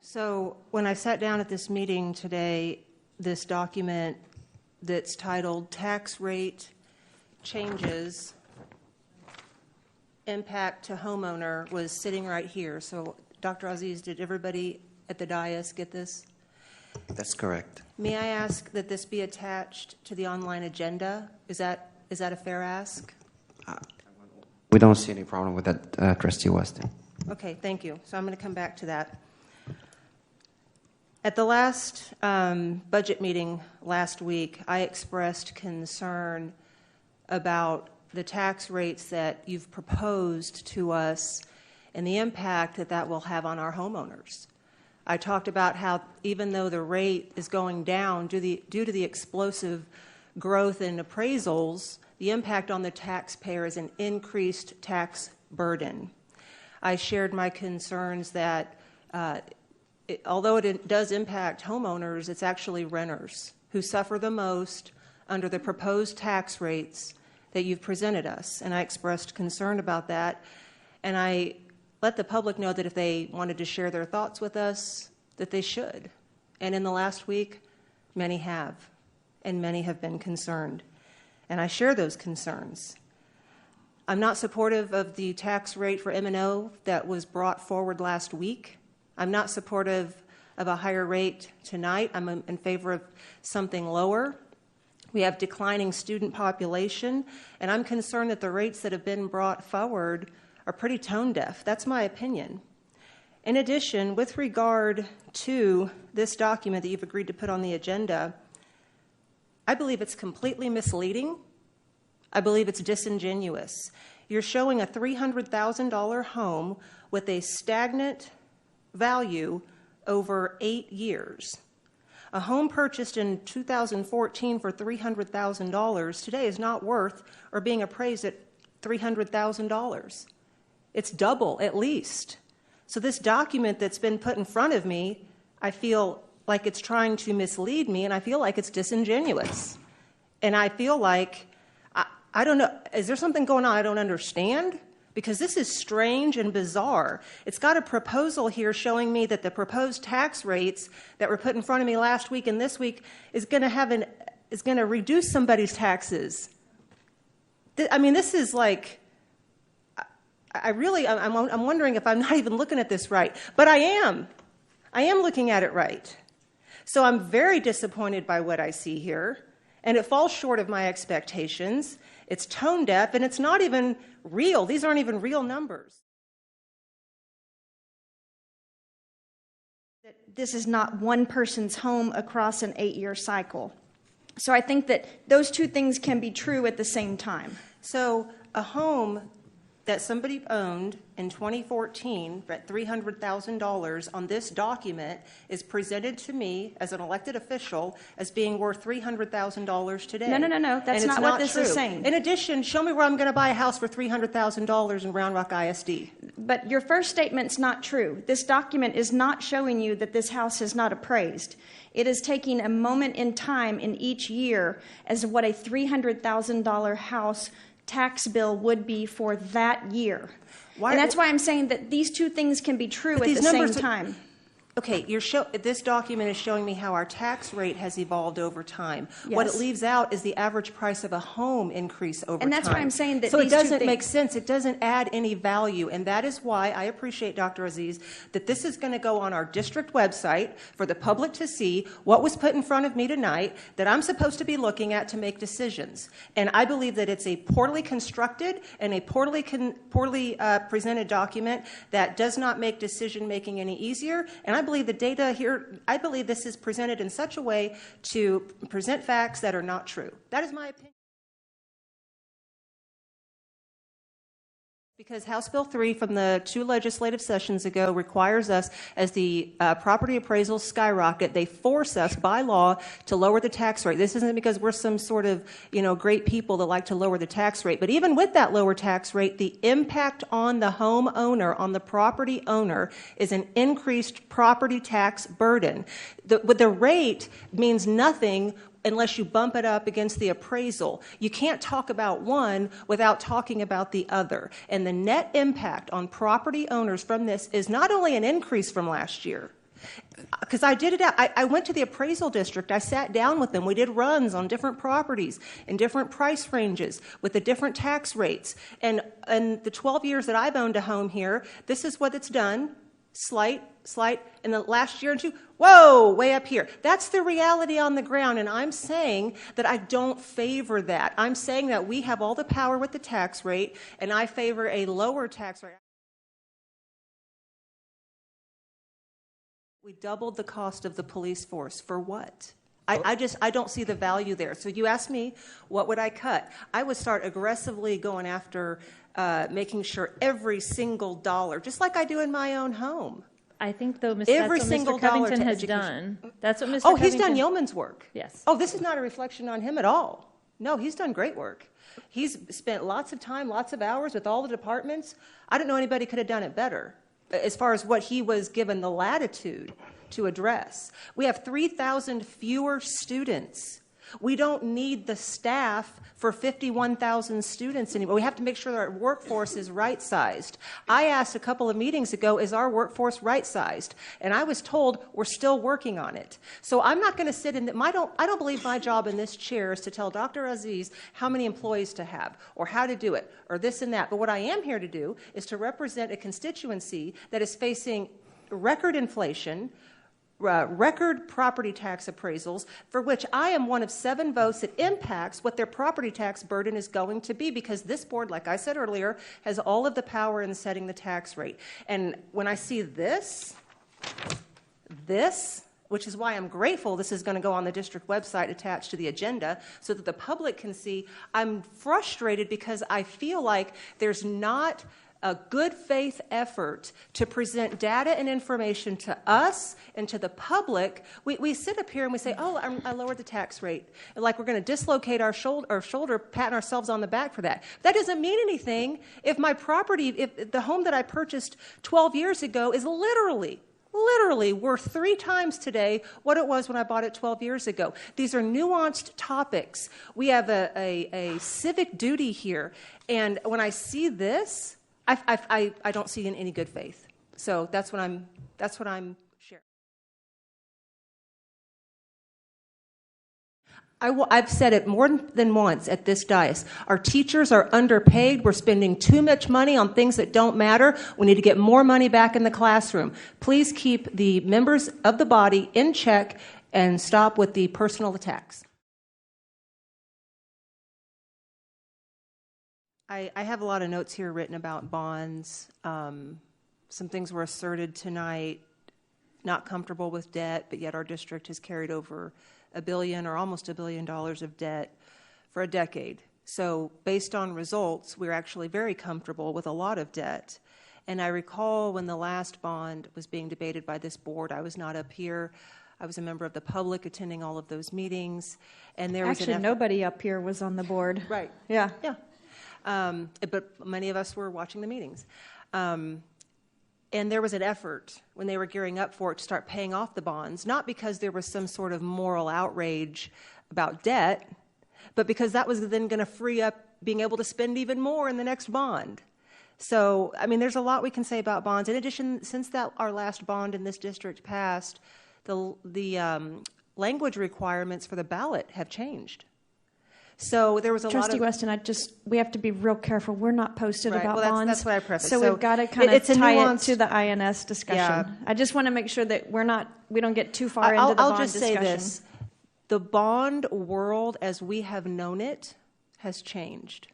So when I sat down at this meeting today, this document that's titled Tax Rate Changes Impact to Homeowner was sitting right here. So Dr. Aziz, did everybody at the dais get this? That's correct. May I ask that this be attached to the online agenda? Is that a fair ask? We don't see any problem with that, Trustee Weston. Okay, thank you. So I'm going to come back to that. At the last budget meeting last week, I expressed concern about the tax rates that you've proposed to us and the impact that that will have on our homeowners. I talked about how even though the rate is going down due to the explosive growth in appraisals, the impact on the taxpayer is an increased tax burden. I shared my concerns that although it does impact homeowners, it's actually renters who suffer the most under the proposed tax rates that you've presented us. And I expressed concern about that. And I let the public know that if they wanted to share their thoughts with us, that they should. And in the last week, many have, and many have been concerned. And I share those concerns. I'm not supportive of the tax rate for M&O that was brought forward last week. I'm not supportive of a higher rate tonight. I'm in favor of something lower. We have declining student population, and I'm concerned that the rates that have been brought forward are pretty tone deaf. That's my opinion. In addition, with regard to this document that you've agreed to put on the agenda, I believe it's completely misleading. I believe it's disingenuous. You're showing a $300,000 home with a stagnant value over 8 years. A home purchased in 2014 for $300,000 today is not worth or being appraised at $300,000. It's double at least. So this document that's been put in front of me, I feel like it's trying to mislead me, and I feel like it's disingenuous. And I feel like, I don't know, is there something going on I don't understand? Because this is strange and bizarre. It's got a proposal here showing me that the proposed tax rates that were put in front of me last week and this week is going to reduce somebody's taxes. I mean, this is like, I'm wondering if I'm not even looking at this right. But I am looking at it right. So I'm very disappointed by what I see here, and it falls short of my expectations. It's tone deaf, and it's not even real. These aren't even real numbers. This is not one person's home across an 8-year cycle. So I think that those two things can be true at the same time. So a home that somebody owned in 2014 at $300,000 on this document is presented to me as an elected official as being worth $300,000 today. No. That's not what this is saying. In addition, show me where I'm going to buy a house for $300,000 in Round Rock ISD. But your first statement's not true. This document is not showing you that this house is not appraised. It is taking a moment in time in each year as what a $300,000 house tax bill would be for that year. And that's why I'm saying that these two things can be true at the same time. Okay, this document is showing me how our tax rate has evolved over time. Yes. What it leaves out is the average price of a home increase over time. And that's why I'm saying that so it doesn't make sense. It doesn't add any value. And that is why I appreciate, Dr. Aziz, that this is going to go on our district website for the public to see what was put in front of me tonight that I'm supposed to be looking at to make decisions. And I believe that it's a poorly constructed and a poorly presented document that does not make decision making any easier. And I believe the data here, I believe this is presented in such a way to present facts that are not true. That is my opinion. Because House Bill 3 from the 2 legislative sessions ago requires us, as the property appraisals skyrocket, they force us by law to lower the tax rate. This isn't because we're some sort of, great people that like to lower the tax rate. But even with that lower tax rate, the impact on the homeowner, on the property owner, is an increased property tax burden. The rate means nothing unless you bump it up against the appraisal. You can't talk about one without talking about the other. And the net impact on property owners from this is not only an increase from last year, Because I did it out. I went to the appraisal district. I sat down with them. We did runs on different properties in different price ranges with the different tax rates. And the 12 years that I've owned a home here, this is what it's done. Slight, and the last year or two, whoa, way up here. That's the reality on the ground, and I'm saying that I don't favor that. I'm saying that we have all the power with the tax rate, and I favor a lower tax rate. We doubled the cost of the police force. For what? I don't see the value there. So you asked me, what would I cut? I would start aggressively going after making sure every single dollar, just like I do in my own home. I think, though, Every single Mr. dollar Covington to has education. done. That's what Mr. Oh, Covington... he's done yeoman's work. Yes. Oh, this is not a reflection on him at all. No, he's done great work. He's spent lots of time, lots of hours with all the departments. I don't know anybody could have done it better as far as what he was given the latitude to address. We have 3,000 fewer students. We don't need the staff for 51,000 students anymore. We have to make sure that our workforce is right-sized. I asked a couple of meetings ago, is our workforce right-sized? And I was told we're still working on it. So I'm not going to sit in I don't believe my job in this chair is to tell Dr. Aziz how many employees to have or how to do it or this and that. But what I am here to do is to represent a constituency that is facing record inflation, record property tax appraisals, for which I am one of 7 votes that impacts what their property tax burden is going to be, because this board, like I said earlier, has all of the power in setting the tax rate. And when I see this, which is why I'm grateful this is going to go on the district website attached to the agenda so that the public can see, I'm frustrated because I feel like there's not a good faith effort to present data and information to us and to the public. We sit up here and we say, oh, I lowered the tax rate. Like we're going to dislocate our shoulder, patting ourselves on the back for that. That doesn't mean anything if my property, if the home that I purchased 12 years ago is literally worth 3 times today what it was when I bought it 12 years ago. These are nuanced topics. We have a civic duty here. And when I see this, I don't see in any good faith. So that's what I'm sharing. I've said it more than once at this dais. Our teachers are underpaid. We're spending too much money on things that don't matter. We need to get more money back in the classroom. Please keep the members of the body in check and stop with the personal attacks. I have a lot of notes here written about bonds. Some things were asserted tonight, not comfortable with debt, but yet our district has carried over $1 billion or almost $1 billion of debt for a decade. So based on results, we're actually very comfortable with a lot of debt. And I recall when the last bond was being debated by this board, I was not up here. I was a member of the public attending all of those meetings. And there was Actually, nobody up here was on the board. Right. Yeah. Yeah. But many of us were watching the meetings. And there was an effort when they were gearing up for it to start paying off the bonds, not because there was some sort of moral outrage about debt, but because that was then going to free up being able to spend even more in the next bond. So, I mean, there's a lot we can say about bonds. In addition, since our last bond in this district passed, the language requirements for the ballot have changed. So there was a Trustee lot of... Weston, we have to be real careful. We're not posted Right. about Well, bonds. that's what I prefaced. So we've got to kind of tie it to the INS discussion. Yeah. I just want to make sure that we don't get too far into the bond discussion. I'll just say this. The bond world as we have known it has changed.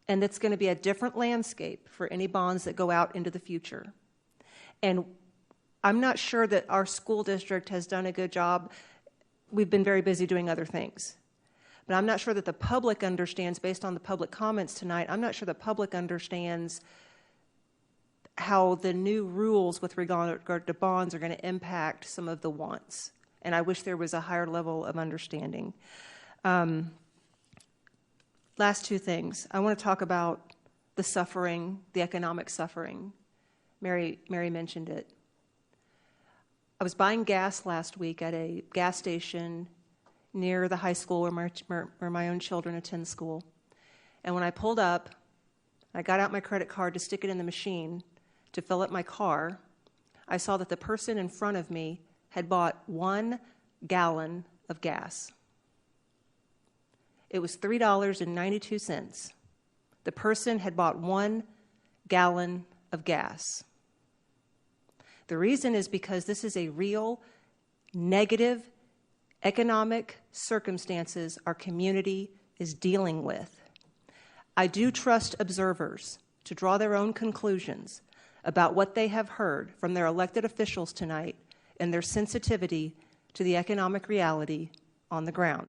And it's going to be a different landscape for any bonds that go out into the future. And I'm not sure that our school district has done a good job. We've been very busy doing other things. But I'm not sure that the public understands, based on the public comments tonight, I'm not sure the public understands how the new rules with regard to bonds are going to impact some of the wants. And I wish there was a higher level of understanding. Last 2 things. I want to talk about the suffering, the economic suffering. Mary mentioned it. I was buying gas last week at a gas station near the high school where my own children attend school. And when I pulled up, I got out my credit card to stick it in the machine to fill up my car. I saw that the person in front of me had bought 1 gallon of gas. It was $3.92. The person had bought 1 gallon of gas. The reason is because this is a real negative economic circumstances our community is dealing with. I do trust observers to draw their own conclusions about what they have heard from their elected officials tonight and their sensitivity to the economic reality on the ground.